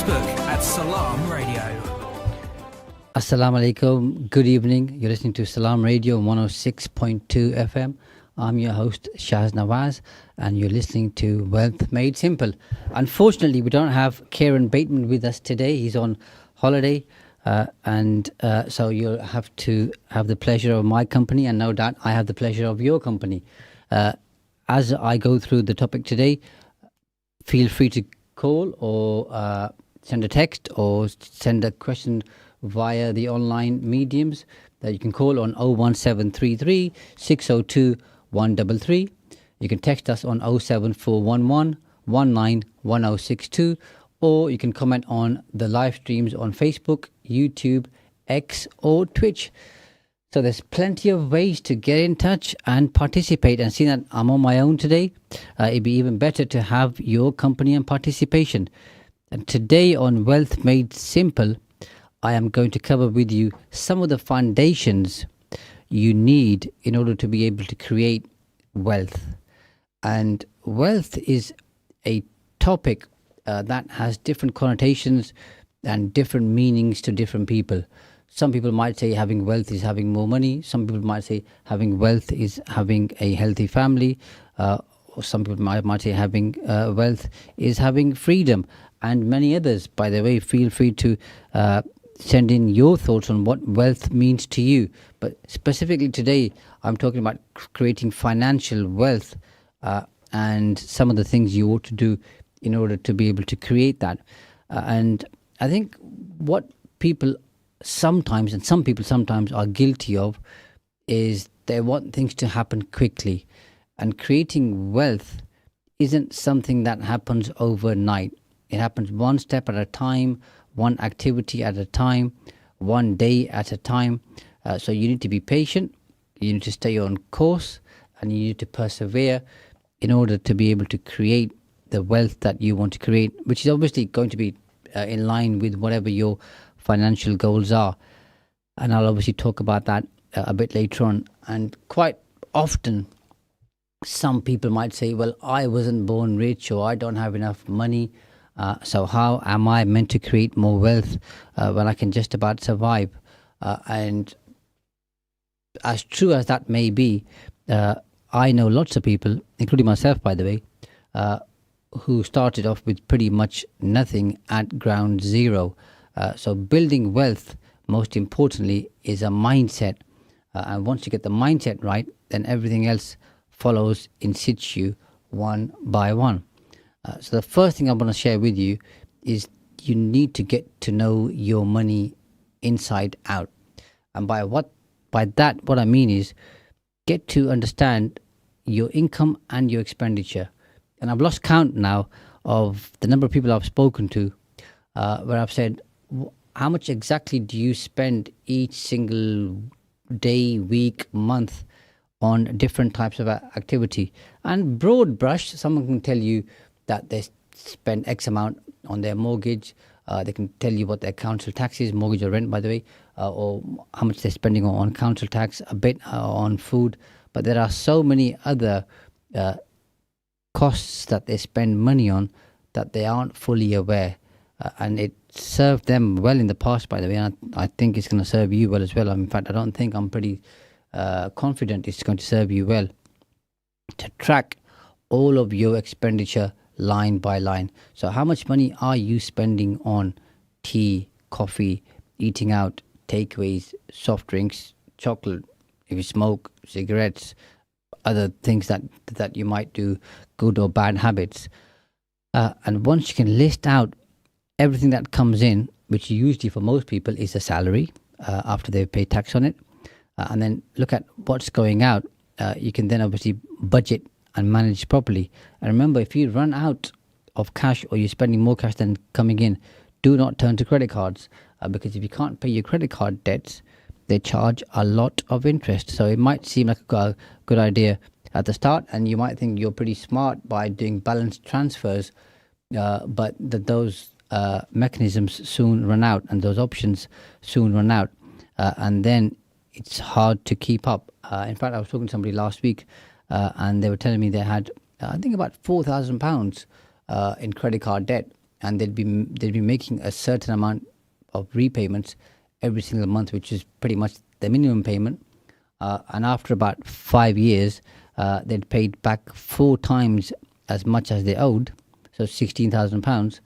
Facebook at Salam Radio. Assalamu alaikum. Good evening. You're listening to Salam Radio 106.2 FM. I'm your host, Shaz Nawaz, and you're listening to Wealth Made Simple. Unfortunately, we don't have Kieron Bateman with us today. He's on holiday, so you'll have to have the pleasure of my company, and no doubt I have the pleasure of your company. As I go through the topic today, feel free to call or send a text or send a question via the online mediums that you can call on 01733 602 133. You can text us on 07411 191062, or you can comment on the live streams on Facebook, YouTube, X or Twitch. So there's plenty of ways to get in touch and participate. And seeing that I'm on my own today, it'd be even better to have your company and participation. And today on Wealth Made Simple, I am going to cover with you some of the foundations you need in order to be able to create wealth. And wealth is a topic that has different connotations and different meanings to different people. Some people might say having wealth is having more money. Some people might say having wealth is having a healthy family. Or some people might say having wealth is having freedom. And many others, by the way. Feel free to send in your thoughts on what wealth means to you. But specifically today, I'm talking about creating financial wealth and some of the things you ought to do in order to be able to create that. And I think what people sometimes, and some people sometimes are guilty of, is they want things to happen quickly. And creating wealth isn't something that happens overnight. It happens one step at a time, one activity at a time, one day at a time. So you need to be patient, you need to stay on course, and you need to persevere in order to be able to create the wealth that you want to create, which is obviously going to be in line with whatever your financial goals are. And I'll obviously talk about that a bit later on. And quite often, some people might say, well, I wasn't born rich, or I don't have enough money. So how am I meant to create more wealth when I can just about survive? And as true as that may be, I know lots of people, including myself, by the way, who started off with pretty much nothing at ground zero. So building wealth, most importantly, is a mindset. And once you get the mindset right, then everything else follows in situ, one by one. So the first thing I want to share with you is you need to get to know your money inside out. And by that, what I mean is get to understand your income and your expenditure. And I've lost count now of the number of people I've spoken to where I've said, how much exactly do you spend each single day, week, month on different types of activity? And broad brush, someone can tell you that they spend X amount on their mortgage. They can tell you what their council tax is, mortgage or rent, by the way, or how much they're spending on council tax, a bit on food. But there are so many other costs that they spend money on that they aren't fully aware. And it served them well in the past, by the way, and I think it's going to serve you well as well. In fact, I'm pretty confident it's going to serve you well to track all of your expenditure line by line. So how much money are you spending on tea, coffee, eating out, takeaways, soft drinks, chocolate, if you smoke, cigarettes, other things that you might do, good or bad habits. And once you can list out everything that comes in, which usually for most people is a salary after they've paid tax on it, and then look at what's going out, you can then obviously budget and manage properly. And remember, if you run out of cash or you're spending more cash than coming in, do not turn to credit cards because if you can't pay your credit card debts, they charge a lot of interest. So it might seem like a good idea at the start, and you might think you're pretty smart by doing balance transfers, but those mechanisms soon run out, and those options soon run out, and then it's hard to keep up. In fact, I was talking to somebody last week, and they were telling me they had, I think, about £4,000 in credit card debt, and they'd be making a certain amount of repayments every single month, which is pretty much the minimum payment. And after about 5 years, they'd paid back 4 times as much as they owed, so £16,000.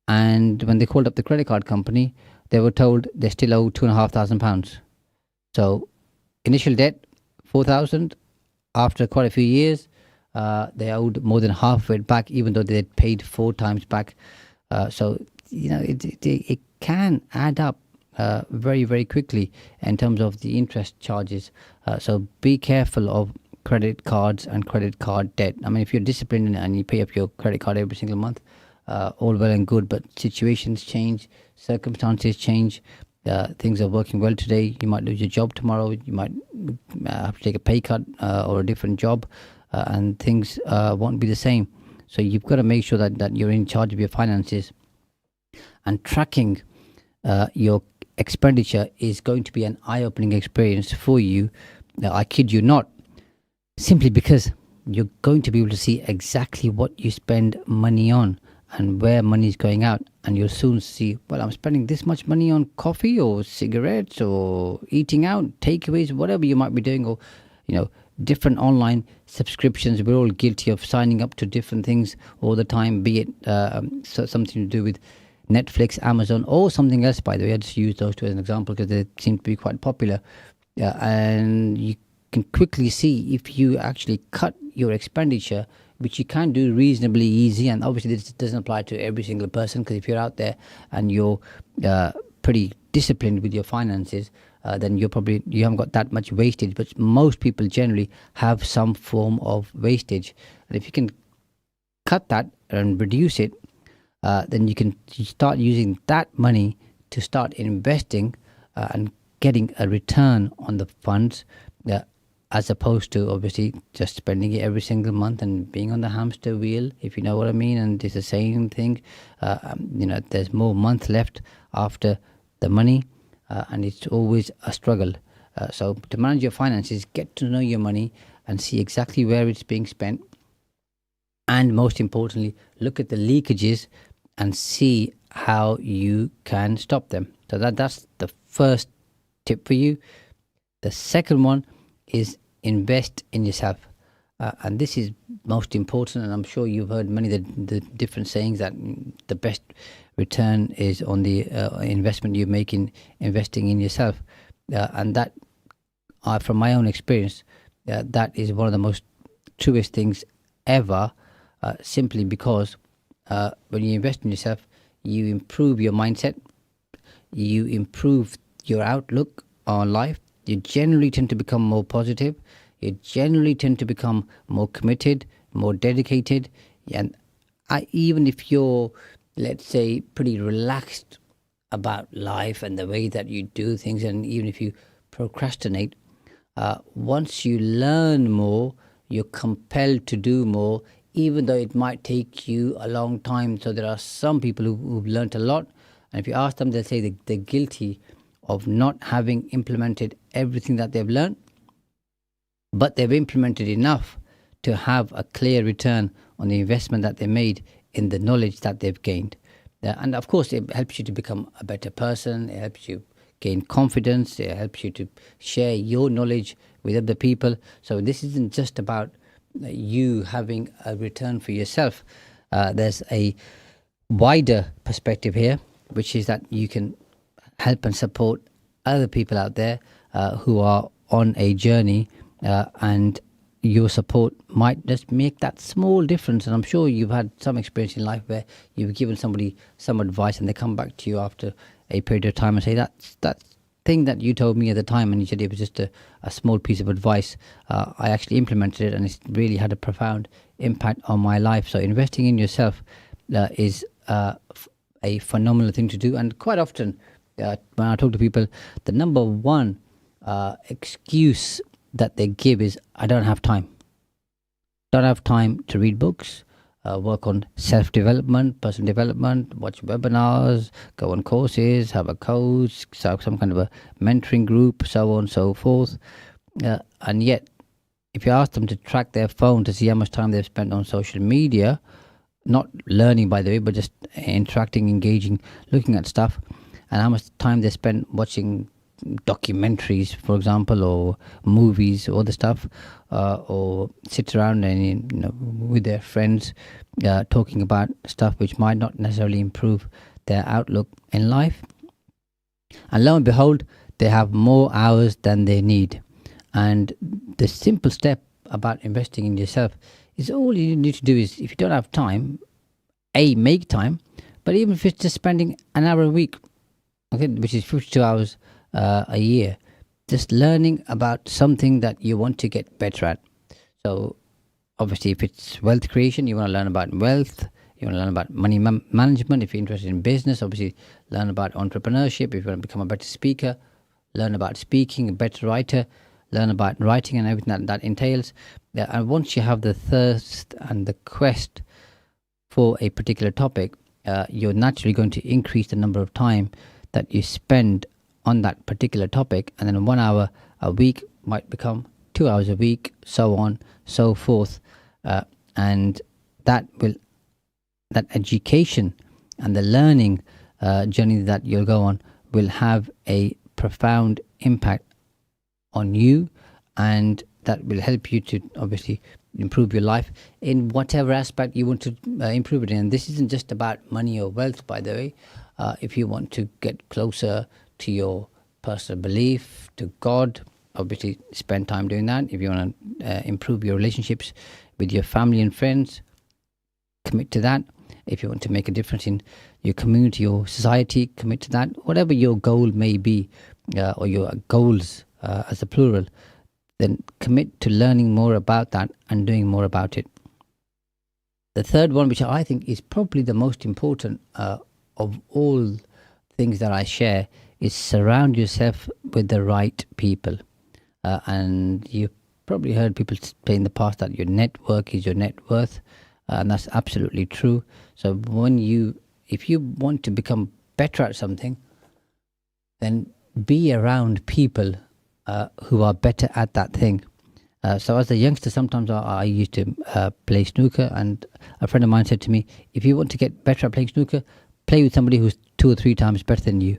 And when they called up the credit card company, they were told they still owe £2,500. So initial debt 4,000. After quite a few years, they owed more than half of it back, even though they had paid 4 times back. So it can add up very, very quickly in terms of the interest charges. So be careful of credit cards and credit card debt. I mean, if you're disciplined and you pay up your credit card every single month, all well and good, but situations change, circumstances change. Things are working well today, you might lose your job tomorrow, you might have to take a pay cut or a different job, and things won't be the same. So you've got to make sure that you're in charge of your finances, and tracking your expenditure is going to be an eye-opening experience for you. Now, I kid you not, simply because you're going to be able to see exactly what you spend money on and where money is going out, and you'll soon see, well, I'm spending this much money on coffee or cigarettes or eating out, takeaways, whatever you might be doing, or different online subscriptions. We're all guilty of signing up to different things all the time, be it something to do with Netflix, Amazon, or something else. By the way, I just use those two as an example because they seem to be quite popular. And you can quickly see if you actually cut your expenditure, which you can do reasonably easy. And obviously this doesn't apply to every single person, because if you're out there and you're pretty disciplined with your finances, then you haven't got that much wastage. But most people generally have some form of wastage, and if you can cut that and reduce it, then you can start using that money to start investing and getting a return on the funds, as opposed to obviously just spending it every single month and being on the hamster wheel, if you know what I mean. And it's the same thing. There's more months left after the money, and it's always a struggle. So to manage your finances, get to know your money and see exactly where it's being spent. And most importantly, look at the leakages and see how you can stop them. So that's the first tip for you. The second one is invest in yourself. And this is most important, and I'm sure you've heard many of the different sayings that the best return is on the investment you make in investing in yourself. And that, from my own experience, that is one of the most truest things ever, simply because when you invest in yourself, you improve your mindset, you improve your outlook on life, you generally tend to become more positive, you generally tend to become more committed, more dedicated. And even if you're, let's say, pretty relaxed about life and the way that you do things, and even if you procrastinate, once you learn more, you're compelled to do more, even though it might take you a long time. So there are some people who've learned a lot, and if you ask them, they'll say they're guilty of not having implemented everything that they've learned, but they've implemented enough to have a clear return on the investment that they made in the knowledge that they've gained. And of course, it helps you to become a better person, it helps you gain confidence, it helps you to share your knowledge with other people. So this isn't just about you having a return for yourself. There's a wider perspective here, which is that you can help and support other people out there who are on a journey, and your support might just make that small difference. And I'm sure you've had some experience in life where you've given somebody some advice and they come back to you after a period of time and say, that thing that you told me at the time, and you said it was just a small piece of advice, I actually implemented it and it's really had a profound impact on my life. So investing in yourself is a phenomenal thing to do. And quite often when I talk to people, the number one excuse that they give is, I don't have time. Don't have time to read books, work on self-development, personal development, watch webinars, go on courses, have a coach, some kind of a mentoring group, so on and so forth. And yet, if you ask them to track their phone to see how much time they've spent on social media, not learning, by the way, but just interacting, engaging, looking at stuff, and how much time they spend watching documentaries, for example, or movies, or the stuff, or sit around and with their friends, talking about stuff which might not necessarily improve their outlook in life. And lo and behold, they have more hours than they need. And the simple step about investing in yourself is, all you need to do is, if you don't have time, make time. But even if it's just spending an hour a week, okay, which is 52 hours a year, just learning about something that you want to get better at. So obviously, if it's wealth creation, you want to learn about wealth. You want to learn about money management. If you're interested in business, obviously learn about entrepreneurship. If you want to become a better speaker, learn about speaking, a better writer, learn about writing and everything that entails. And once you have the thirst and the quest for a particular topic, you're naturally going to increase the number of time that you spend on that particular topic. And then 1 hour a week might become 2 hours a week, so on, so forth. And that education and the learning journey that you'll go on will have a profound impact on you, and that will help you to obviously improve your life in whatever aspect you want to improve it in. And this isn't just about money or wealth, by the way. If you want to get closer to your personal belief, to God, obviously spend time doing that. If you want to improve your relationships with your family and friends, commit to that. If you want to make a difference in your community or society, commit to that. Whatever your goal may be, or your goals as a plural, then commit to learning more about that and doing more about it. The third one, which I think is probably the most important of all things that I share, is surround yourself with the right people. And you've probably heard people say in the past that your network is your net worth. And that's absolutely true. So if you want to become better at something, then be around people who are better at that thing. So as a youngster, sometimes I used to play snooker, and a friend of mine said to me, if you want to get better at playing snooker, play with somebody who's 2 or 3 times better than you.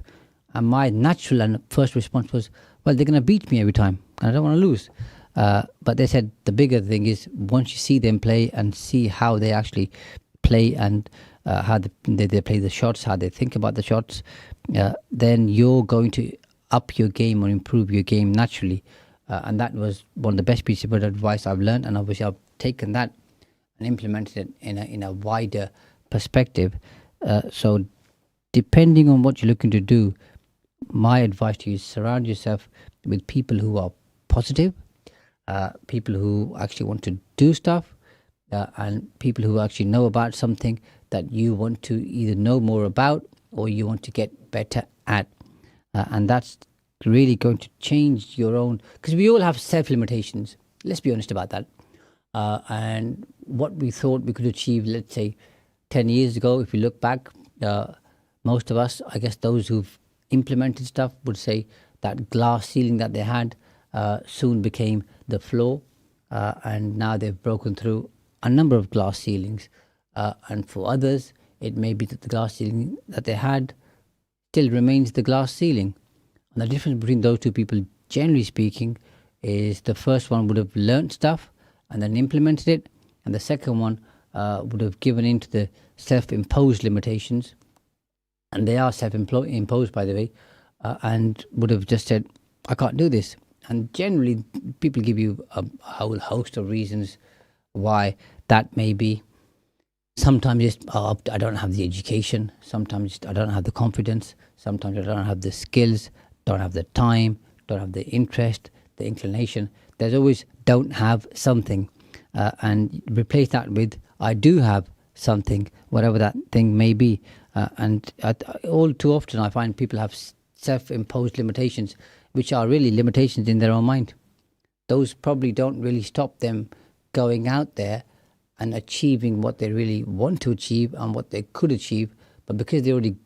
And my natural and first response was, well, they're going to beat me every time, and I don't want to lose. But they said the bigger thing is, once you see them play and see how they actually play, and how they play the shots, how they think about the shots, then you're going to up your game or improve your game naturally. And that was one of the best pieces of advice I've learned, and obviously I've taken that and implemented it in a wider perspective. So depending on what you're looking to do, my advice to you is surround yourself with people who are positive, people who actually want to do stuff, and people who actually know about something that you want to either know more about or you want to get better at. And that's really going to change your own, because we all have self-limitations. Let's be honest about that. And what we thought we could achieve, let's say 10 years ago, if you look back, most of us, I guess those who've implemented stuff, would say that glass ceiling that they had soon became the floor, and now they've broken through a number of glass ceilings. And for others, it may be that the glass ceiling that they had still remains the glass ceiling. And the difference between those two people, generally speaking, is the first one would have learnt stuff and then implemented it, and the second one would have given in to the self-imposed limitations, and they are self-imposed, by the way, and would have just said, I can't do this. And generally, people give you a whole host of reasons why that may be. Sometimes it's, I don't have the education. Sometimes I don't have the confidence. Sometimes I don't have the skills, don't have the time, don't have the interest, the inclination. There's always don't have something. And replace that with I do have something, whatever that thing may be. And all too often I find people have self-imposed limitations, which are really limitations in their own mind. Those probably don't really stop them going out there and achieving what they really want to achieve and what they could achieve. But because they already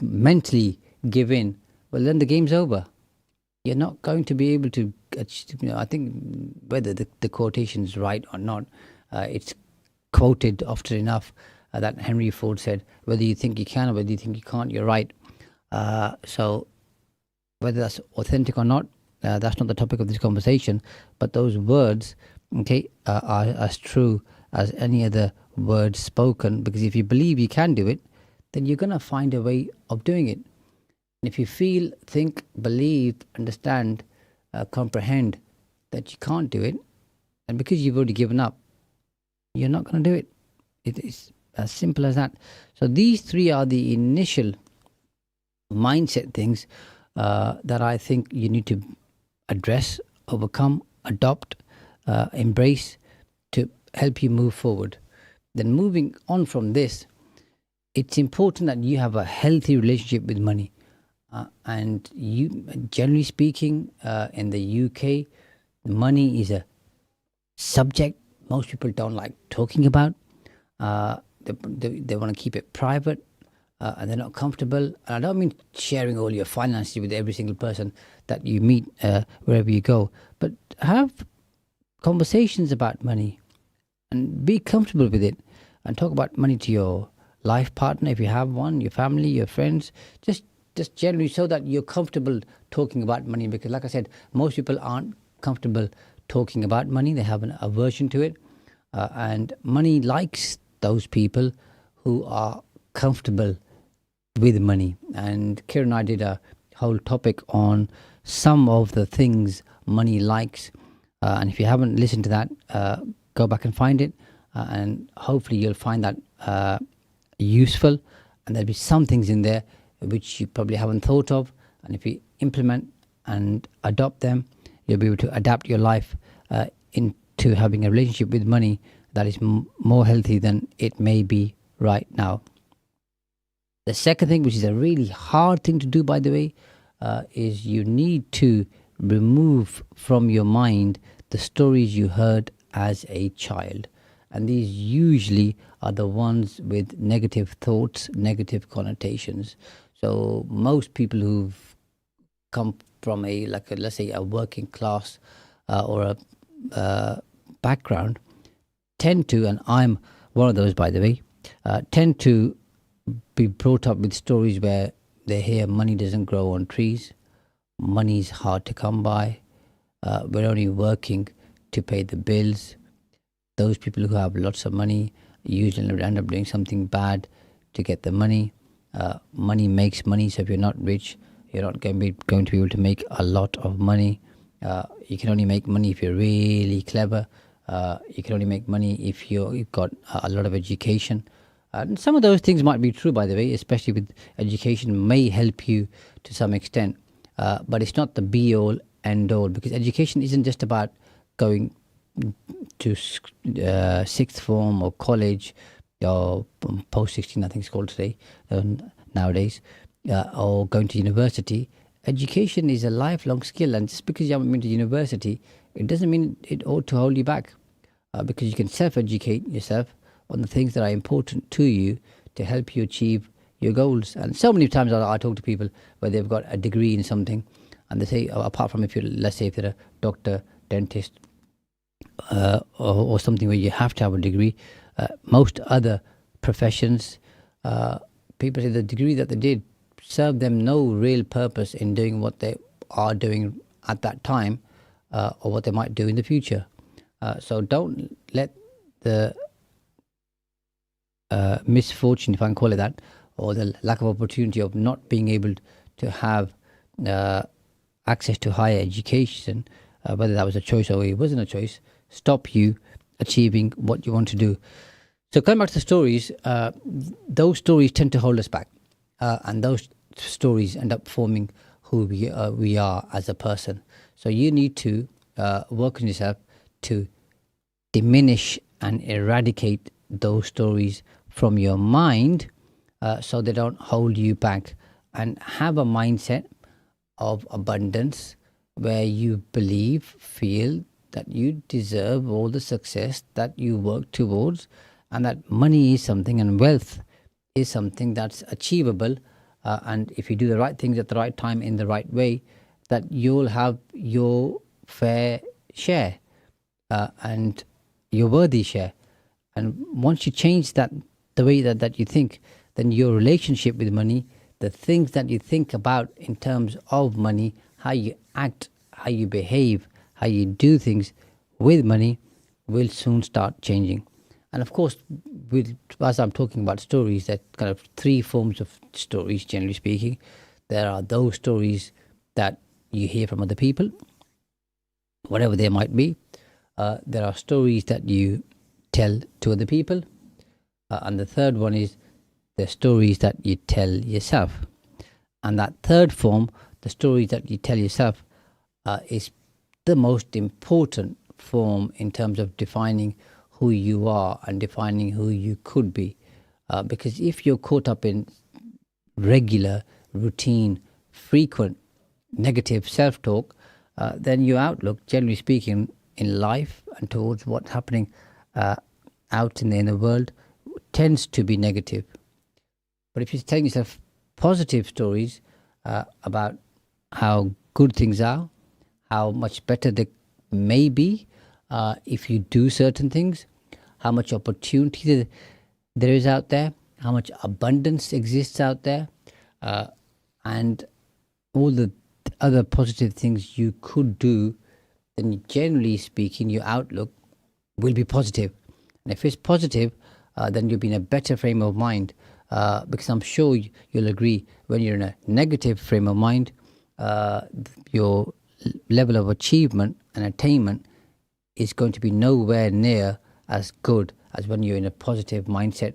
mentally give in, well, then the game's over. You're not going to be able to achieve, I think whether the quotation is right or not, it's quoted often enough that Henry Ford said, whether you think you can or whether you think you can't, you're right. So whether that's authentic or not, that's not the topic of this conversation. But those words, okay, are as true as any other word spoken. Because if you believe you can do it, then you're going to find a way of doing it. And if you feel, think, believe, understand, comprehend that you can't do it, and because you've already given up, you're not going to do it. It is as simple as that. So these three are the initial mindset things that I think you need to address, overcome, adopt, embrace to help you move forward. Then moving on from this, it's important that you have a healthy relationship with money. And you, generally speaking, in the UK, money is a subject most people don't like talking about. They want to keep it private, and they're not comfortable. And I don't mean sharing all your finances with every single person that you meet wherever you go, but have conversations about money and be comfortable with it, and talk about money to your life partner if you have one, your family, your friends, just generally, so that you're comfortable talking about money. Because like I said, most people aren't comfortable talking about money. They have an aversion to it, and money likes those people who are comfortable with money. And Kieran and I did a whole topic on some of the things money likes, and if you haven't listened to that, go back and find it, and hopefully you'll find that useful, and there'll be some things in there which you probably haven't thought of, and if you implement and adopt them, you'll be able to adapt your life into having a relationship with money that is more healthy than it may be right now. The second thing, which is a really hard thing to do, by the way, is you need to remove from your mind the stories you heard as a child. And these usually are the ones with negative thoughts, negative connotations. So most people who've come from let's say a working class or a background tend to, and I'm one of those, by the way, tend to be brought up with stories where they hear money doesn't grow on trees, money's hard to come by, we're only working to pay the bills. Those people who have lots of money usually end up doing something bad to get the money. Money makes money, so if you're not rich, you're not going to be able to make a lot of money. You can only make money if you're really clever. You can only make money if you've got a lot of education. And some of those things might be true, by the way, especially with education, may help you to some extent. But it's not the be-all, end-all, because education isn't just about going to sixth form or college or post-16, I think it's called today, nowadays, or going to university. Education is a lifelong skill, and just because you haven't been to university, it doesn't mean it ought to hold you back, because you can self-educate yourself on the things that are important to you to help you achieve your goals. And so many times I talk to people where they've got a degree in something, and they say, apart from let's say if they're a doctor, dentist, or something where you have to have a degree, most other professions, people say the degree that they did served them no real purpose in doing what they are doing at that time, or what they might do in the future. So don't let the misfortune, if I can call it that, or the lack of opportunity of not being able to have access to higher education, whether that was a choice or it wasn't a choice, stop you achieving what you want to do. So coming back to the stories, those stories tend to hold us back, and those stories end up forming who we are as a person. So you need to work on yourself to diminish and eradicate those stories from your mind, so they don't hold you back, and have a mindset of abundance where you feel that you deserve all the success that you work towards, and that money is something, and wealth is something that's achievable, and if you do the right things at the right time in the right way, that you'll have your fair share, and your worthy share. And once you change that the way that you think, then your relationship with money, the things that you think about in terms of money, how you act, how you behave, how you do things with money will soon start changing. And of course, as I'm talking about stories, there are kind of three forms of stories, generally speaking. There are those stories that you hear from other people, whatever they might be. There are stories that you tell to other people. And the third one is the stories that you tell yourself. And that third form, the stories that you tell yourself, is the most important form in terms of defining who you are and defining who you could be. Because if you're caught up in regular, routine, frequent negative self-talk, then your outlook, generally speaking, in life and towards what's happening out in the world tends to be negative. But if you're telling yourself positive stories about how good things are, how much better they may be if you do certain things, how much opportunity there is out there, how much abundance exists out there, and all the other positive things you could do, then generally speaking, your outlook will be positive. And if it's positive, then you'll be in a better frame of mind. Because I'm sure you'll agree, when you're in a negative frame of mind, your level of achievement and attainment is going to be nowhere near as good as when you're in a positive mindset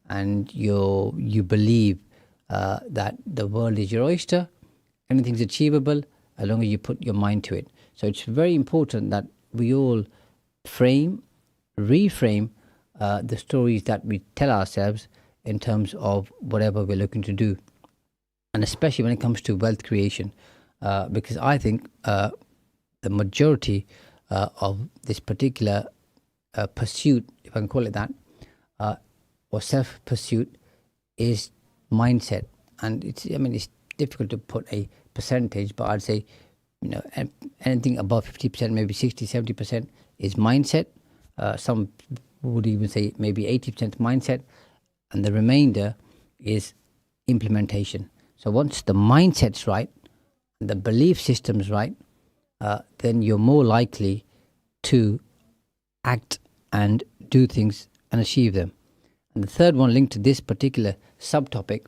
and you believe that the world is your oyster, anything's achievable as long as you put your mind to it. So it's very important that we all reframe the stories that we tell ourselves in terms of whatever we're looking to do, and especially when it comes to wealth creation, because I think the majority of this particular pursuit, if I can call it that, or self-pursuit, is mindset. And it's difficult to put a percentage, but I'd say, anything above 50%, maybe 60, 70% is mindset. Some would even say maybe 80% mindset, and the remainder is implementation. So once the mindset's right, the belief system's right, then you're more likely to act and do things and achieve them. And the third one, linked to this particular subtopic,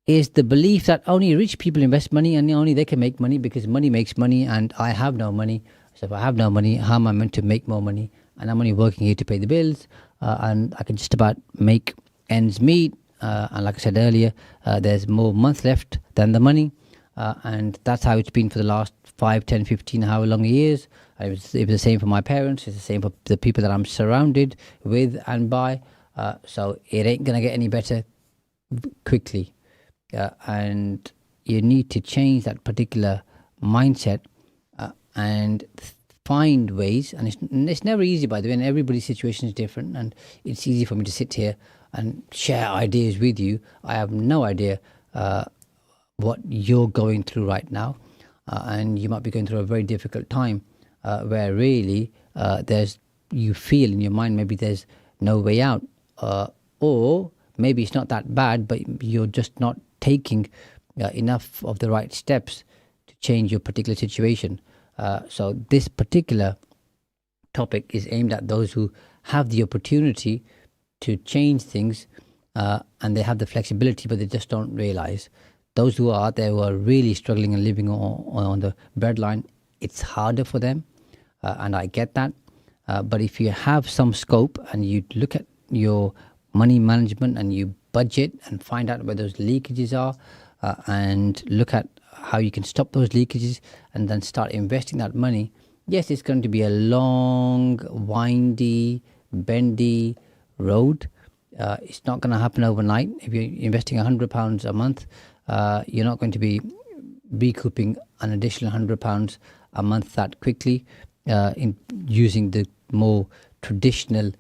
is the belief that only rich people invest money and only they can make money because money makes money and I have no money. So if I have no money, how am I meant to make more money? And I'm only working here to pay the bills, and I can just about make ends meet. And like I said earlier, there's more months left than the money. And that's how it's been for the last 5, 10, 15, however long years. It was the same for my parents. It's the same for the people that I'm surrounded with and by. So it ain't going to get any better quickly. And you need to change that particular mindset and find ways. And it's never easy, by the way, and everybody's situation is different. And it's easy for me to sit here and share ideas with you. I have no idea what you're going through right now. And you might be going through a very difficult time where really you feel in your mind maybe there's no way out. Or maybe it's not that bad, but you're just not taking enough of the right steps to change your particular situation. So this particular topic is aimed at those who have the opportunity to change things and they have the flexibility, but they just don't realize. Those who are out there who are really struggling and living on the breadline, it's harder for them, and I get that. But if you have some scope and you look at your money management and you budget and find out where those leakages are and look at how you can stop those leakages and then start investing that money, yes, it's going to be a long, windy, bendy road. It's not going to happen overnight. If you're investing £100 a month, you're not going to be recouping an additional £100 a month that quickly in using the more traditional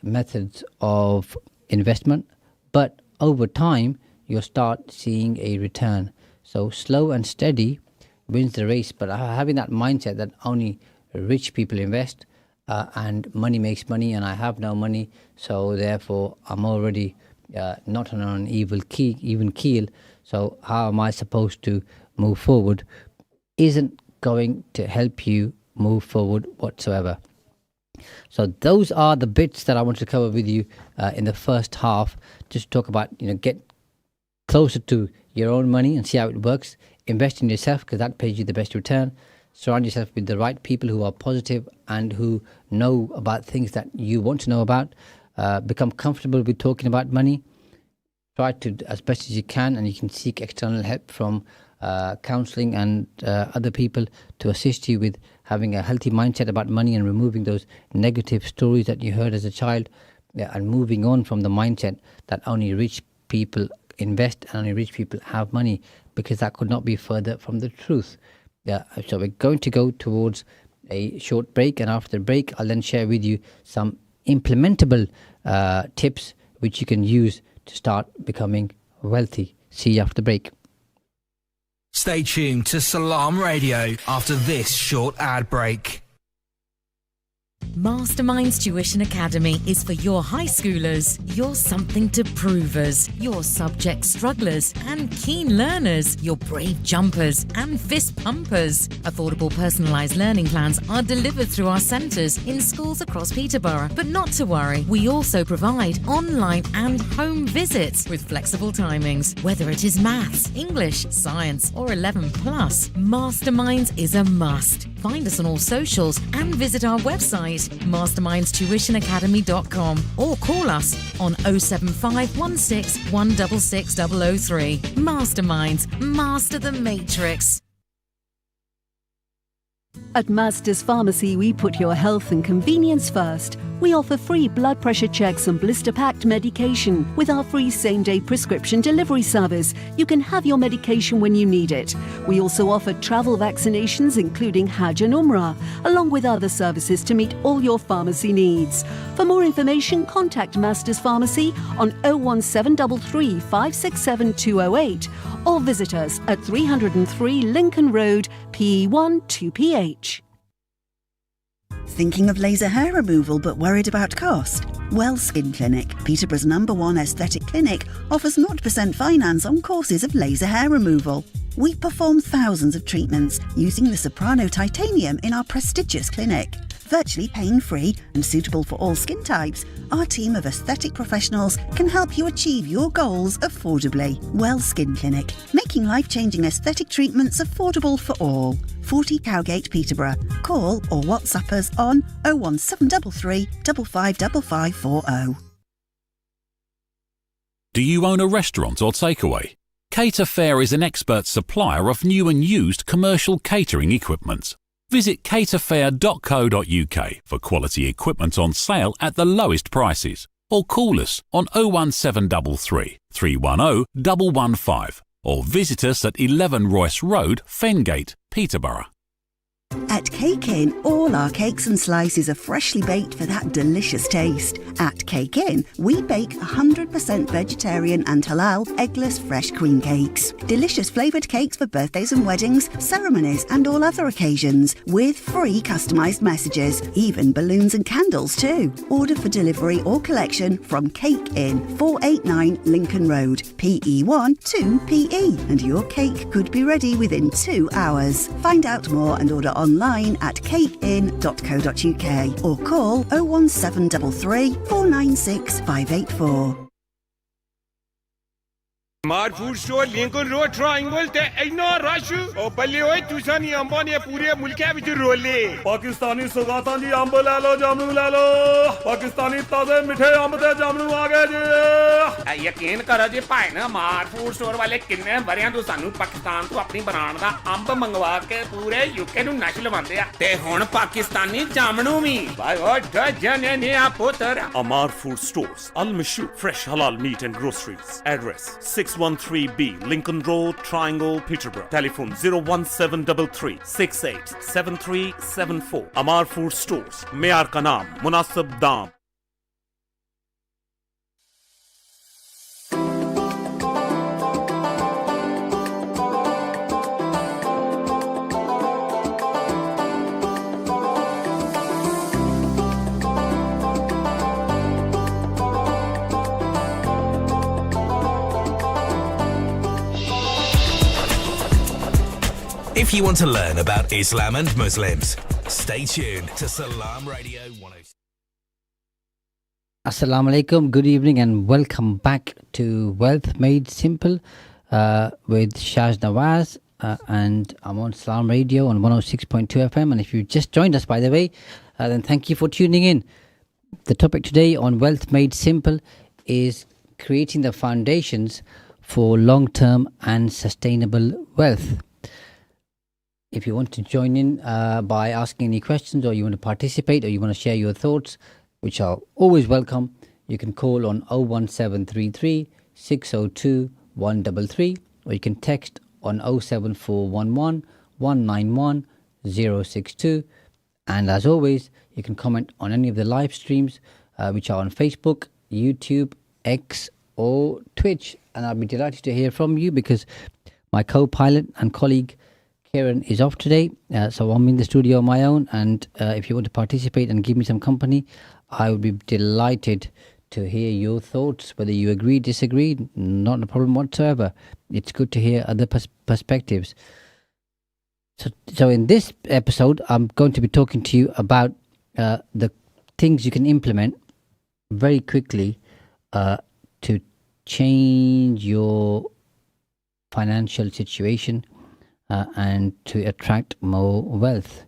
methods of investment. But over time, you'll start seeing a return. So slow and steady wins the race. But having that mindset that only rich people invest and money makes money, and I have no money, so therefore I'm already not on an even keel. So how am I supposed to move forward? Isn't going to help you move forward whatsoever. So those are the bits that I want to cover with you in the first half. Just talk about, get closer to your own money and see how it works. Invest in yourself because that pays you the best return. Surround yourself with the right people who are positive and who know about things that you want to know about. Become comfortable with talking about money. Try to, as best as you can, and you can seek external help from counseling and other people to assist you with having a healthy mindset about money and removing those negative stories that you heard as a child, and moving on from the mindset that only rich people invest and only rich people have money, because that could not be further from the truth. So we're going to go towards a short break, and after the break I'll then share with you some implementable tips which you can use to start becoming wealthy. See you after the break. Stay tuned to Salam Radio after this short ad break. Masterminds Tuition Academy is for your high schoolers, your something to provers, your subject strugglers and keen learners, your brave jumpers and fist pumpers. Affordable personalised learning plans are delivered through our centres in schools across Peterborough. But not to worry, we also provide online and home visits with flexible timings. Whether it is maths, English, science or 11 plus, Masterminds is a must. Find us on all socials and visit our website mastermindstuitionacademy.com or call us on 07516 166 003. Masterminds, master the matrix. At Master's Pharmacy, we put your health and convenience first. We offer free blood pressure checks and blister-packed medication. With our free same-day prescription delivery service, you can have your medication when you need it. We also offer travel vaccinations, including Hajj and Umrah, along with other services to meet all your pharmacy needs. For more information, contact Master's Pharmacy on 01733 567 208 or visit us at 303 Lincoln Road, PE1 2PH. Thinking of laser hair removal but worried about cost? Well Skin Clinic, Peterborough's #1 aesthetic clinic, offers 0% finance on courses of laser hair removal. We perform thousands of treatments using the Soprano titanium in our prestigious clinic. Virtually pain-free and suitable for all skin types, our team of aesthetic professionals can help you achieve your goals affordably. Well Skin Clinic, making life-changing aesthetic treatments affordable for all. 40 Cowgate, Peterborough. Call or WhatsApp us on 01733 555540. Do you own a restaurant or takeaway? Cater Fair is an expert supplier of new and used commercial catering equipment. Visit caterfair.co.uk for quality equipment on sale at the lowest prices, or call us on 01733 310 115 or visit us at 11 Royce Road, Fengate, Peterborough. At Cake Inn, all our cakes and slices are freshly baked for that delicious taste. At Cake Inn, we bake 100% vegetarian and halal eggless fresh cream cakes. Delicious flavoured cakes for birthdays and weddings, ceremonies and all other occasions, with free customised messages, even balloons and candles too. Order for delivery or collection from Cake Inn, 489 Lincoln Road, PE1 2PE, and your cake could be ready within 2 hours. Find out more and order online at cakein.co.uk or call 01733 496 584. Mar food store Lincoln Road Triangle te inna rush o balle hoye tusani amba ne pure mulke vich rolle Pakistani सौगातां जी अंब ले लो जामनू ले लो पाकिस्तानी ताजे मिठे अंब ते जामनू आ गए जी यकीन करो जी भाई ना मार फूड स्टोर वाले किन्ने बरियां तो सानू पाकिस्तान तो अपनी ब्रांड दा अंब मंगवा के पूरे यूके नु नश लवांदे आ ते हुण पाकिस्तानी जामनू भी भाई ओ जने ने आ पुत्र Amar Food Stores, Al Mashu, fresh halal meat and groceries. Address 613B Lincoln Road, Triangle, Peterborough. Telephone 01733 687374. Amar Food Stores, Meyar ka naam, Munasib Daam. If you want to learn about Islam and Muslims, stay tuned to Salam Radio 106. Assalamu alaikum, good evening and welcome back to Wealth Made Simple with Shaz Nawaz, and I'm on Salam Radio on 106.2 FM. And if you just joined us, by the way, then thank you for tuning in. The topic today on Wealth Made Simple is creating the foundations for long-term and sustainable wealth. If you want to join in by asking any questions, or you want to participate, or you want to share your thoughts, which are always welcome, you can call on 01733 602 133, or you can text on 07411 191 062. And as always, you can comment on any of the live streams which are on Facebook, YouTube, X, or Twitch. And I'll be delighted to hear from you because my co-pilot and colleague Kieron is off today, so I'm in the studio on my own. And if you want to participate and give me some company, I would be delighted to hear your thoughts, whether you agree, disagree, not a problem whatsoever. It's good to hear other perspectives. So in this episode, I'm going to be talking to you about the things you can implement very quickly to change your financial situation and to attract more wealth.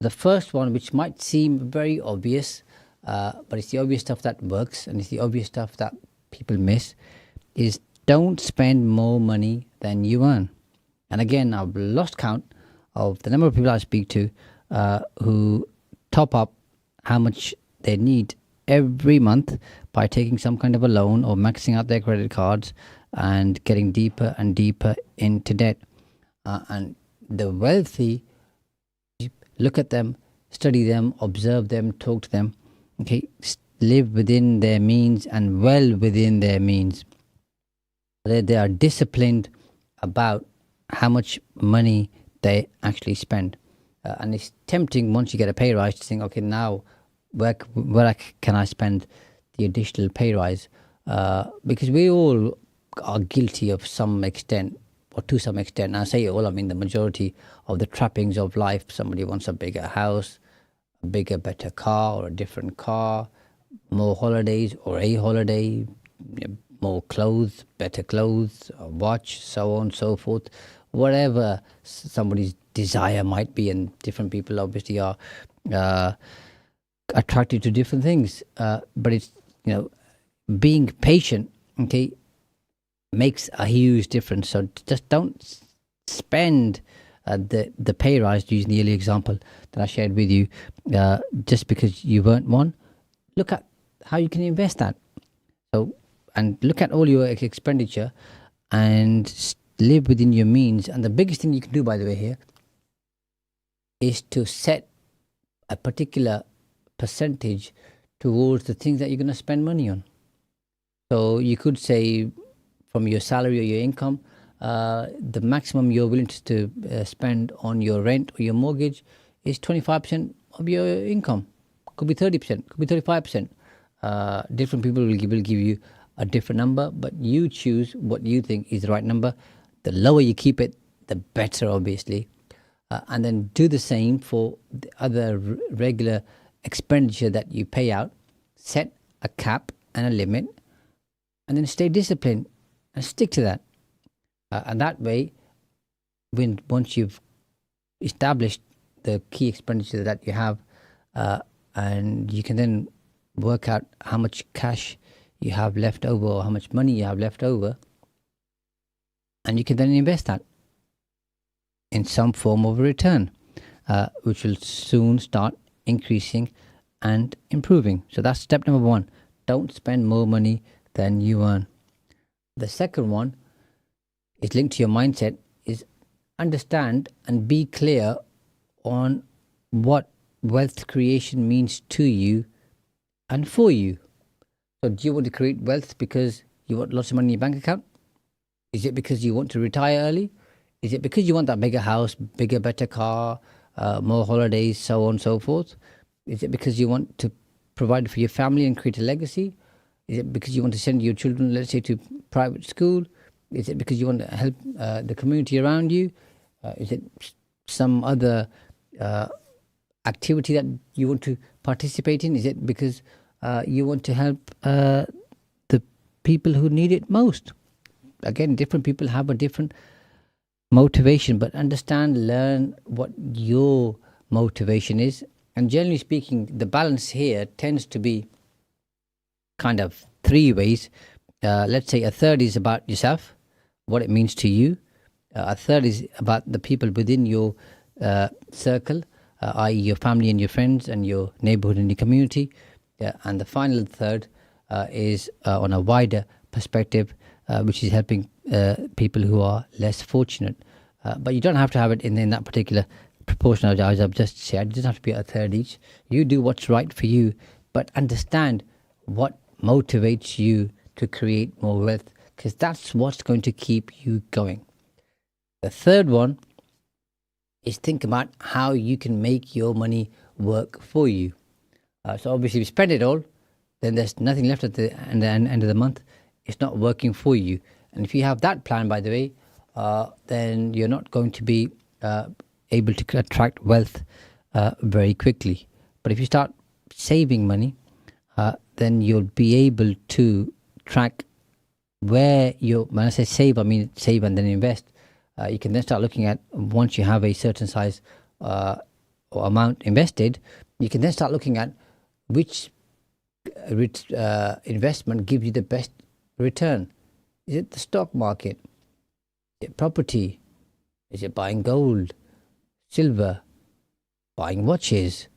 The first one, which might seem very obvious, but it's the obvious stuff that works, and it's the obvious stuff that people miss, is don't spend more money than you earn. And again, I've lost count of the number of people I speak to who top up how much they need every month by taking some kind of a loan or maxing out their credit cards and getting deeper and deeper into debt. And the wealthy, look at them, study them, observe them, talk to them, okay, live within their means and well within their means. They are disciplined about how much money they actually spend. And it's tempting once you get a pay rise to think, okay, now where can I spend the additional pay rise? Because we all are guilty of some extent, or to some extent. And I say all, I mean the majority of the trappings of life. Somebody wants a bigger house, a bigger, better car, or a different car, more holidays or a holiday, more clothes, better clothes, a watch, so on and so forth. Whatever somebody's desire might be, and different people obviously are attracted to different things. But it's, being patient, okay, makes a huge difference. So just don't spend the pay rise, using the earlier example that I shared with you, just because you earned one. Look at how you can invest that. So, and look at all your expenditure and live within your means. And the biggest thing you can do, by the way, here is to set a particular percentage towards the things that you're going to spend money on. So you could say from your salary or your income, the maximum you're willing to spend on your rent or your mortgage is 25% of your income. Could be 30%, could be 35%. Different people will give you a different number, but you choose what you think is the right number. The lower you keep it, the better, obviously. And then do the same for the other regular expenditure that you pay out. Set a cap and a limit, and then stay disciplined and stick to that. And that way, once you've established the key expenditure that you have, and you can then work out how much cash you have left over, or how much money you have left over, and you can then invest that in some form of a return, which will soon start increasing and improving. So that's step number one. Don't spend more money than you earn. The second one is linked to your mindset, is understand and be clear on what wealth creation means to you and for you. So do you want to create wealth because you want lots of money in your bank account? Is it because you want to retire early? Is it because you want that bigger house, bigger, better car, more holidays, so on and so forth? Is it because you want to provide for your family and create a legacy? Is it because you want to send your children, let's say, to private school? Is it because you want to help the community around you? Is it some other activity that you want to participate in? Is it because you want to help the people who need it most? Again, different people have a different motivation, but understand, learn what your motivation is. And generally speaking, the balance here tends to be kind of three ways. Let's say a third is about yourself, what it means to you. A third is about the people within your circle, i.e. your family and your friends and your neighborhood and your community. And the final third is on a wider perspective, which is helping people who are less fortunate. But you don't have to have it in that particular proportion, as I've just said. It doesn't have to be a third each. You do what's right for you, but understand what motivates you to create more wealth, because that's what's going to keep you going. The third one is think about how you can make your money work for you. So obviously, if you spend it all, then there's nothing left at the end of the month. It's not working for you. And if you have that plan, by the way, then you're not going to be able to attract wealth very quickly. But if you start saving money, then you'll be able to track where when I say save, I mean save and then invest. You can then start looking at, once you have a certain size or amount invested, you can then start looking at which investment gives you the best return. Is it the stock market? Is it property? Is it buying gold, silver, buying watches?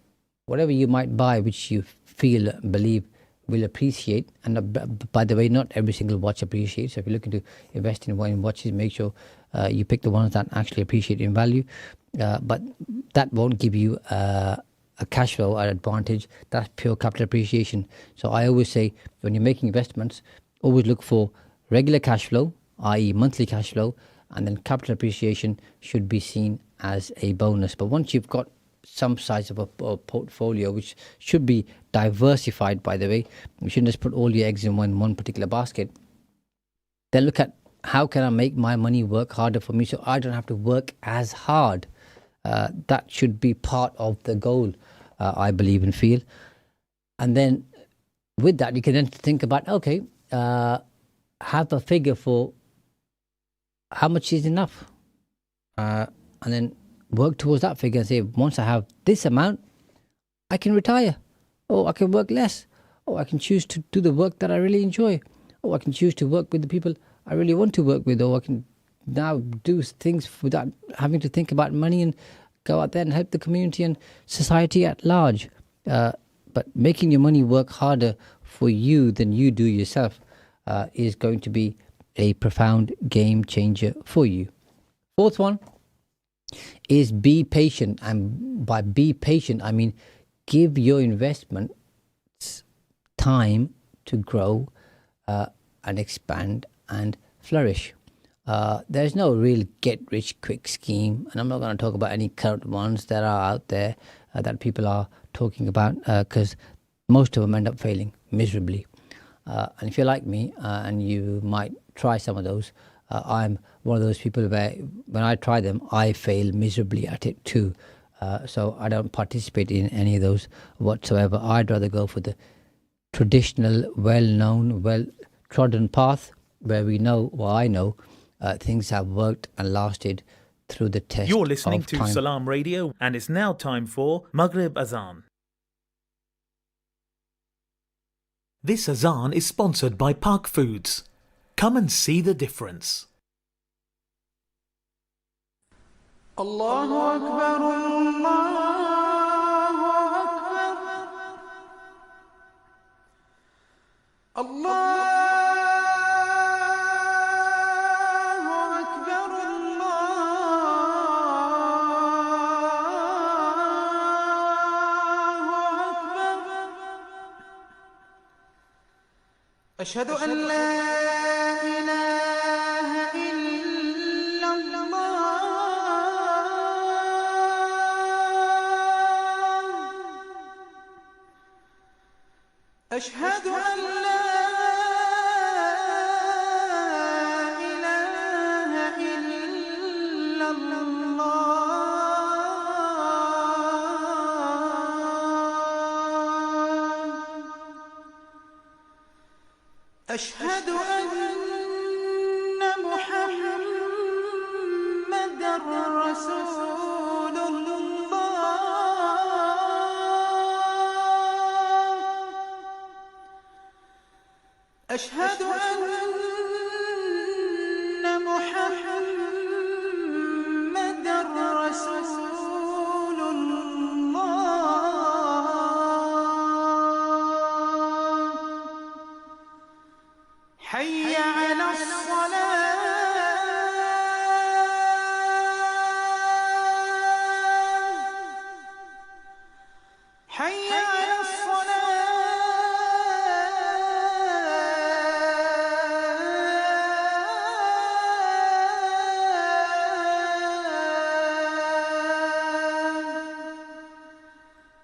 Whatever you might buy which you feel, believe will appreciate. And by the way, not every single watch appreciates. So if you're looking to invest in watches, make sure you pick the ones that actually appreciate in value. But that won't give you a cash flow advantage. That's pure capital appreciation. So I always say, when you're making investments, always look for regular cash flow, i.e. monthly cash flow, and then capital appreciation should be seen as a bonus. But once you've got some size of a portfolio, which should be diversified, by the way, you shouldn't just put all your eggs in one particular basket, then look at, how can I make my money work harder for me so I don't have to work as hard? That should be part of the goal, I believe and feel. And then with that, you can then think about, okay, have a figure for how much is enough, and then work towards that figure and say, once I have this amount, I can retire, or I can work less, or I can choose to do the work that I really enjoy, or I can choose to work with the people I really want to work with, or I can now do things without having to think about money and go out there and help the community and society at large. But making your money work harder for you than you do yourself is going to be a profound game changer for you. Fourth one is be patient. And by be patient, I mean give your investments time to grow and expand and flourish. There's no real get-rich-quick scheme, and I'm not going to talk about any current ones that are out there that people are talking about, because most of them end up failing miserably. And if you're like me, and you might try some of those, I'm one of those people where when I try them, I fail miserably at it too. So I don't participate in any of those whatsoever. I'd rather go for the traditional, well-known, well-trodden path where we know, well, I know, things have worked and lasted through the test of time. You're listening to Salam Radio, and it's now time for Maghrib Azan. This Azan is sponsored by Park Foods. Come and see the difference. Allahu Akbar, Allahu Akbar, Allah. أشهد أن لا إله إلا الله أشهد أن لا إله إلا الله أشهد أن محمد رسول الله أشهد أن محمد رسول الله حي على الصلاة حي على الصلاة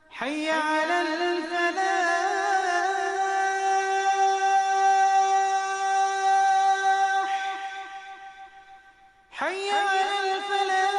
حي على الفلاح حي على الفلاح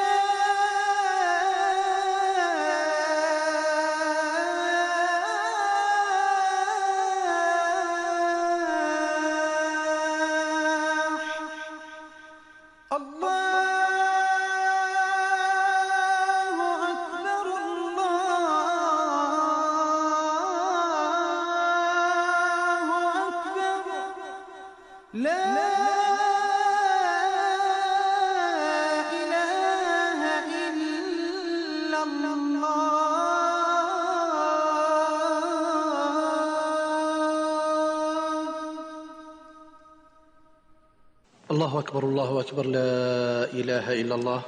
الله أكبر الله أكبر لا إله إلا الله الله أكبر الله أكبر لا إله إلا الله.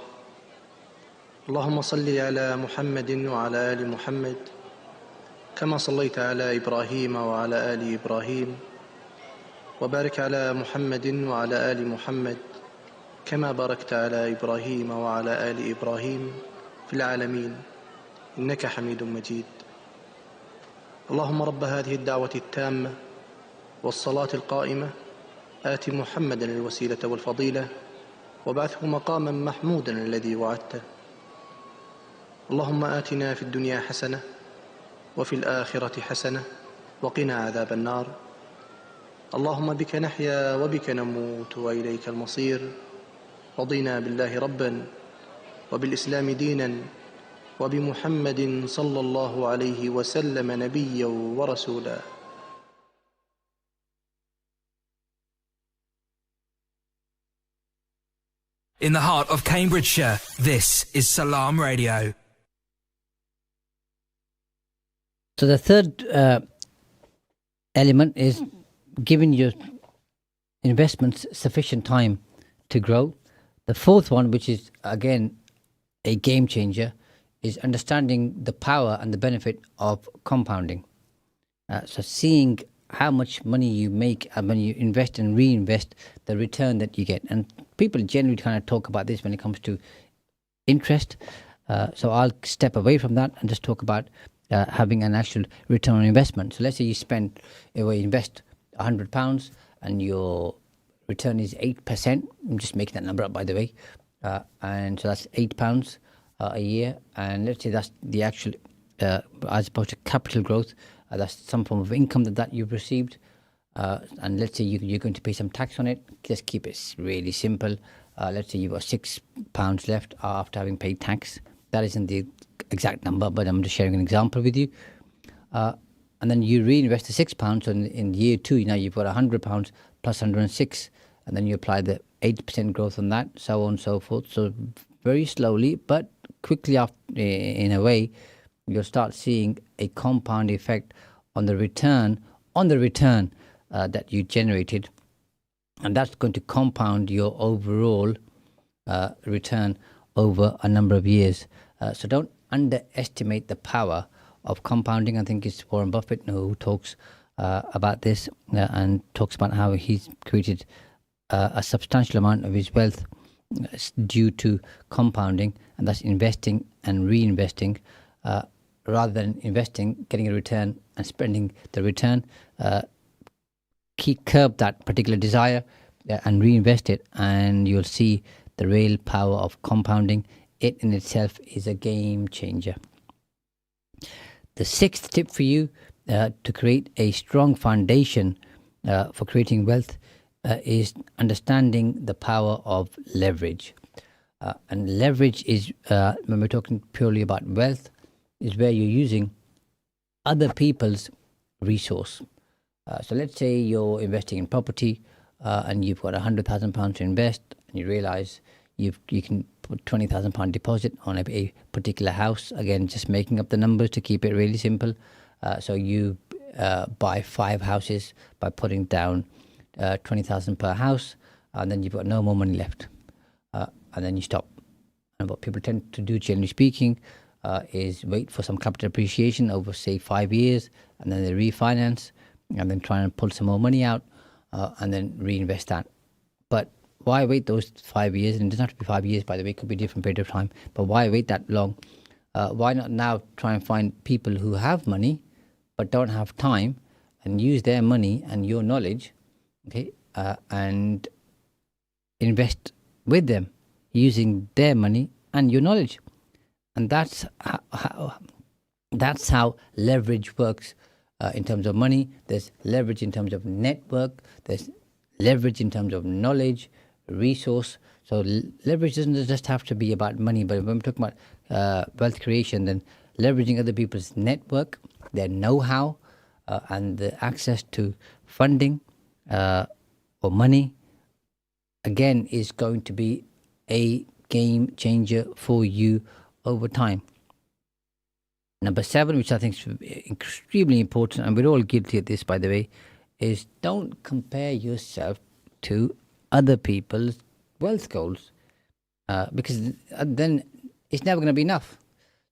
اللهم صل على محمد وعلى آل محمد كما صليت على إبراهيم وعلى آل إبراهيم وبارك على محمد وعلى آل محمد كما باركت على إبراهيم وعلى آل إبراهيم في العالمين إنك حميد مجيد. اللهم رب هذه الدعوة التامة والصلاة القائمة آت محمدا الوسيلة والفضيلة وابعثه مقاما محمودا الذي وعدته. اللهم آتنا في الدنيا حسنة وفي الآخرة حسنة وقنا عذاب النار. اللهم بك نحيا وبك نموت وإليك المصير. رضينا بالله ربا وبالإسلام دينا وبمحمد صلى الله عليه وسلم نبيا ورسولا. In the heart of Cambridgeshire, this is Salam Radio. So the third element is giving your investments sufficient time to grow. The fourth one, which is again a game changer, is understanding the power and the benefit of compounding. So seeing how much money you make and when you invest and reinvest, the return that you get. And people generally kind of talk about this when it comes to interest. So I'll step away from that and just talk about having an actual return on investment. So let's say you invest £100 and your return is 8%. I'm just making that number up, by the way. And so that's £8 a year. And let's say that's the actual, as opposed to capital growth, that's some form of income that you've received. And let's say you're going to pay some tax on it. Just keep it really simple. Let's say you've got £6 left after having paid tax. That isn't the exact number, but I'm just sharing an example with you. And then you reinvest the £6. So in year two, now you've got £100 plus 106. And then you apply the 8% growth on that, so on and so forth. So very slowly, but quickly after, in a way, you'll start seeing a compound effect on the return that you generated, and that's going to compound your overall return over a number of years. So don't underestimate the power of compounding. I think it's Warren Buffett who talks about this and talks about how he's created a substantial amount of his wealth due to compounding, and that's investing and reinvesting. Rather than investing, getting a return and spending the return, curb that particular desire and reinvest it, and you'll see the real power of compounding. It in itself is a game changer. The sixth tip for you to create a strong foundation for creating wealth is understanding the power of leverage. And leverage is, when we're talking purely about wealth, is where you're using other people's resource. So let's say you're investing in property and you've got £100,000 to invest, and you realize you can put £20,000 deposit on a particular house. Again, just making up the numbers to keep it really simple. So you buy 5 houses by putting down 20,000 per house, and then you've got no more money left, and then you stop. And what people tend to do, generally speaking, is wait for some capital appreciation over, say, 5 years, and then they refinance, and then try and pull some more money out, and then reinvest that. But why wait those 5 years? And it doesn't have to be 5 years, by the way, it could be a different period of time. But why wait that long? Why not now try and find people who have money but don't have time, and use their money and your knowledge, okay, and invest with them using their money and your knowledge. And that's how leverage works in terms of money. There's leverage in terms of network. There's leverage in terms of knowledge, resource. So leverage doesn't just have to be about money, but when we're talking about wealth creation, then leveraging other people's network, their know-how, and the access to funding or money, again, is going to be a game changer for you over time. Number 7, which I think is extremely important, and we're all guilty of this, by the way, is don't compare yourself to other people's wealth goals, because then it's never going to be enough.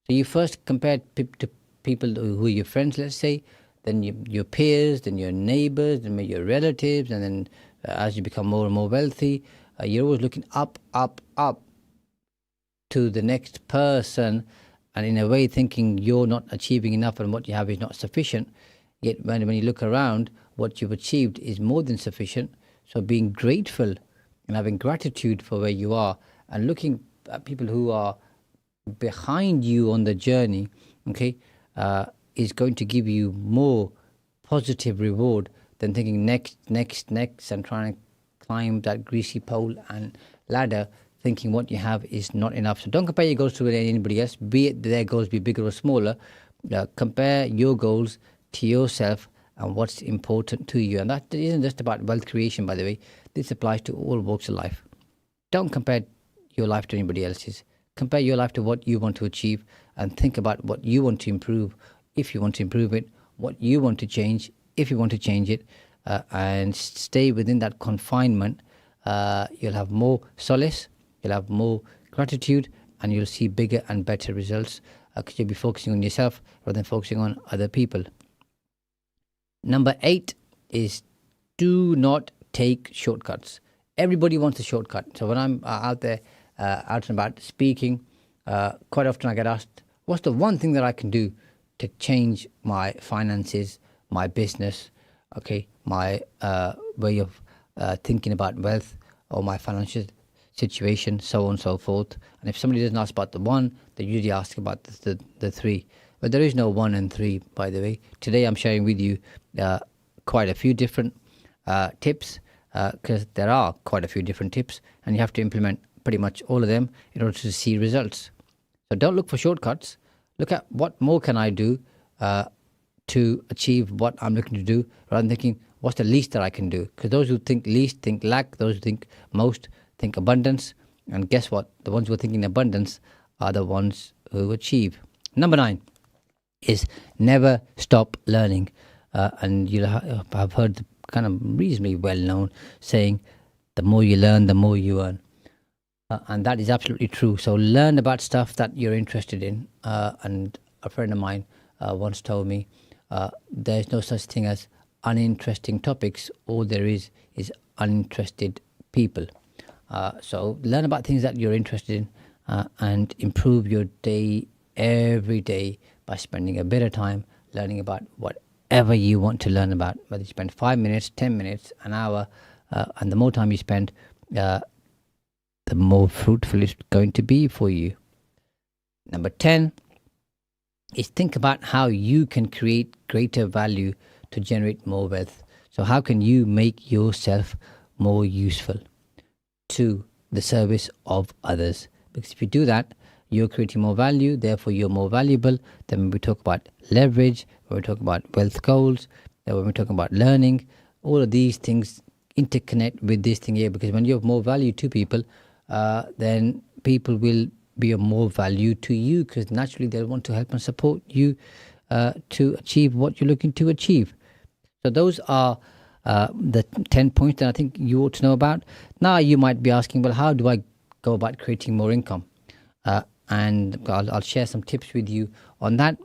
So you first compare to people who are your friends, let's say, then your peers, then your neighbors, then your relatives, and then as you become more and more wealthy, you're always looking up to the next person, and in a way thinking you're not achieving enough and what you have is not sufficient. Yet when you look around, what you've achieved is more than sufficient. So being grateful and having gratitude for where you are, and looking at people who are behind you on the journey, okay, is going to give you more positive reward than thinking next, and trying to climb that greasy pole and ladder, thinking what you have is not enough. So don't compare your goals to anybody else, be it their goals be bigger or smaller. Compare your goals to yourself and what's important to you. And that isn't just about wealth creation, by the way. This applies to all walks of life. Don't compare your life to anybody else's. Compare your life to what you want to achieve, and think about what you want to improve, if you want to improve it, what you want to change, if you want to change it, and stay within that confinement. You'll have more solace, you'll have more gratitude, and you'll see bigger and better results, because you'll be focusing on yourself rather than focusing on other people. Number 8 is do not take shortcuts. Everybody wants a shortcut. So when I'm out there, out and about speaking, quite often I get asked, what's the one thing that I can do to change my finances, my business, okay, my way of thinking about wealth, or my financial situation, so on and so forth. And if somebody doesn't ask about the one, they usually ask about the 3. But there is no 1 and 3, by the way. Today I'm sharing with you quite a few different tips, because there are quite a few different tips, and you have to implement pretty much all of them in order to see results. So don't look for shortcuts. Look at what more can I do to achieve what I'm looking to do, rather than thinking what's the least that I can do. Because those who think least think lack, those who think most think abundance. And guess what? The ones who are thinking abundance are the ones who achieve. Number 9 is never stop learning. And you'll have heard the kind of reasonably well-known saying, the more you learn, the more you earn. And that is absolutely true. So learn about stuff that you're interested in. And a friend of mine once told me, there's no such thing as uninteresting topics. All there is uninterested people. So learn about things that you're interested in, and improve your day every day by spending a bit of time learning about whatever you want to learn about. Whether you spend 5 minutes, 10 minutes, an hour, and the more time you spend, the more fruitful it's going to be for you. Number 10 is think about how you can create greater value to generate more wealth. So how can you make yourself more useful to the service of others? Because if you do that, you're creating more value, therefore you're more valuable. Then when we talk about leverage, when we talk about wealth goals, then when we talk about learning, all of these things interconnect with this thing here, because when you have more value to people, then people will be of more value to you, because naturally they'll want to help and support you to achieve what you're looking to achieve. So those are the 10 points that I think you ought to know about. Now you might be asking, well, how do I go about creating more income? And I'll share some tips with you on that.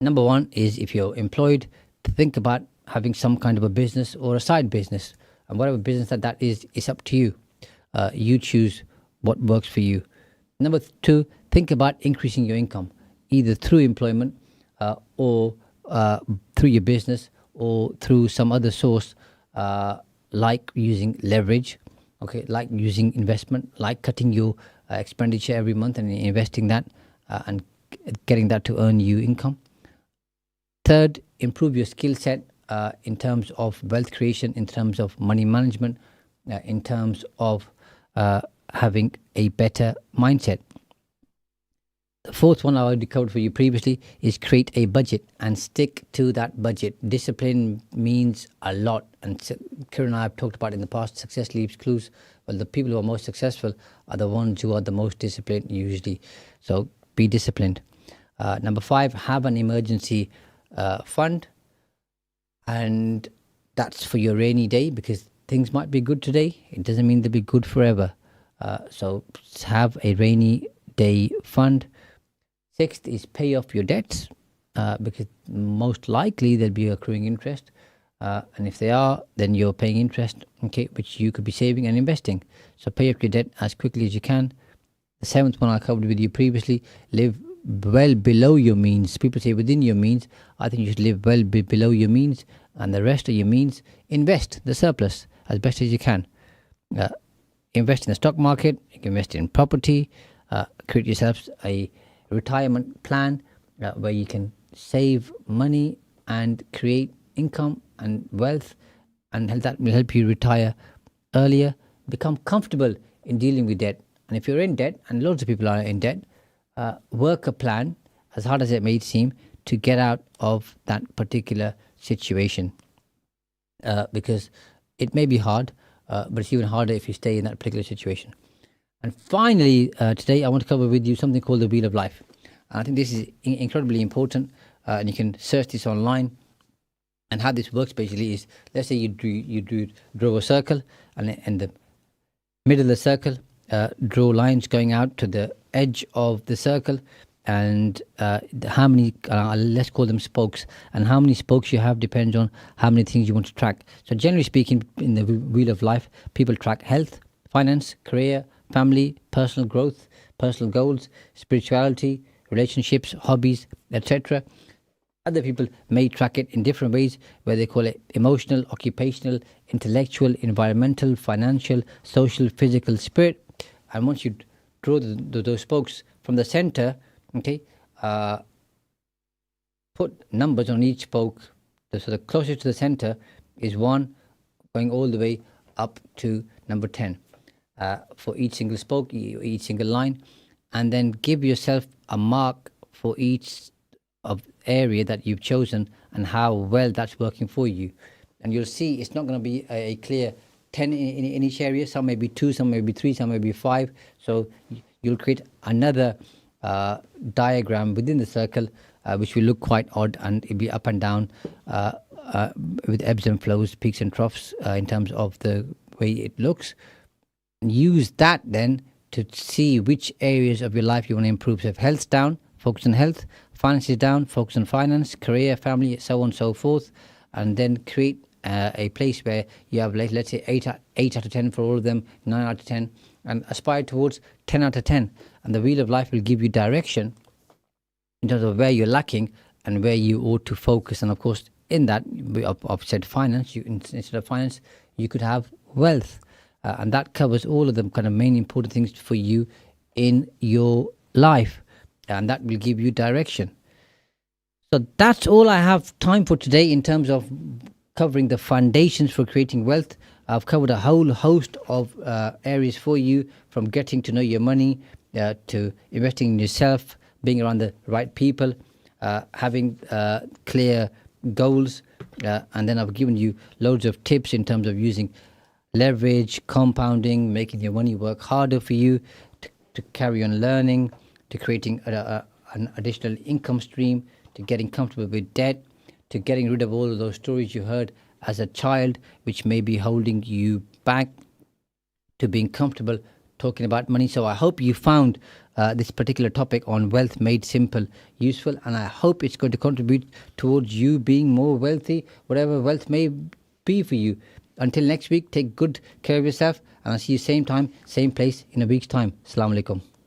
Number one is, if you're employed, think about having some kind of a business or a side business. And whatever business that is, it's up to you. You choose what works for you. Number two, think about increasing your income, either through employment or through your business or through some other source, like using leverage, like using investment, like cutting your expenditure every month and investing that and getting that to earn you income. Third, improve your skill set in terms of wealth creation, in terms of money management, in terms of having a better mindset. The fourth one I already covered for you previously is create a budget and stick to that budget. Discipline means a lot, and Kieron and I have talked about in the past, success leaves clues. Well, the people who are most successful are the ones who are the most disciplined usually. So be disciplined. Number five, have an emergency fund, and that's for your rainy day, because things might be good today. It doesn't mean they'll be good forever. So have a rainy day fund. Sixth is pay off your debts, because most likely there'll be accruing interest. And if they are, then you're paying interest, which you could be saving and investing. So pay off your debt as quickly as you can. The seventh one I covered with you previously, live well below your means. People say within your means. I think you should live well below your means, and the rest of your means, invest the surplus as best as you can. Invest in the stock market, you can invest in property, create yourself a retirement plan where you can save money and create income and wealth, and that will help you retire earlier. Become comfortable in dealing with debt, and if you're in debt, and loads of people are in debt, work a plan, as hard as it may seem, to get out of that particular situation, because it may be hard, but it's even harder if you stay in that particular situation. And finally, today I want to cover with you something called the Wheel of Life. And I think this is incredibly important, and you can search this online. And how this works basically is, let's say you draw a circle, and in the middle of the circle, draw lines going out to the edge of the circle, and how many, let's call them spokes, and how many spokes you have depends on how many things you want to track. So generally speaking, in the Wheel of Life, people track health, finance, career, family, personal growth, personal goals, spirituality, relationships, hobbies, etc. Other people may track it in different ways, where they call it emotional, occupational, intellectual, environmental, financial, social, physical, spirit. And once you draw those spokes from the center, put numbers on each spoke. So the closest to the center is 1, going all the way up to number 10 for each single spoke, each single line. And then give yourself a mark for each of area that you've chosen and how well that's working for you. And you'll see it's not going to be a clear 10 in each area. Some may be 2, some may be 3, some may be 5. So you'll create another diagram within the circle, which will look quite odd, and it'll be up and down with ebbs and flows, peaks and troughs in terms of the way it looks. And use that then to see which areas of your life you want to improve. So if health's down, focus on health. Finance is down, focus on finance. Career, family, so on and so forth. And then create a place where you have, let's say, 8 out of 10 for all of them, 9 out of 10, and aspire towards 10 out of 10. And the Wheel of Life will give you direction in terms of where you're lacking and where you ought to focus. And of course, in that, I've said finance. Instead of finance, you could have wealth. And that covers all of the kind of main important things for you in your life. And that will give you direction. So that's all I have time for today in terms of covering the foundations for creating wealth. I've covered a whole host of areas for you, from getting to know your money to investing in yourself, being around the right people, having clear goals, and then I've given you loads of tips in terms of using leverage, compounding, making your money work harder for you, to carry on learning, to creating an additional income stream, to getting comfortable with debt, to getting rid of all of those stories you heard as a child which may be holding you back, to being comfortable talking about money. So I hope you found this particular topic on wealth made simple useful, and I hope it's going to contribute towards you being more wealthy, whatever wealth may be for you. Until next week, take good care of yourself, and I'll see you same time, same place in a week's time. Assalamu alaikum.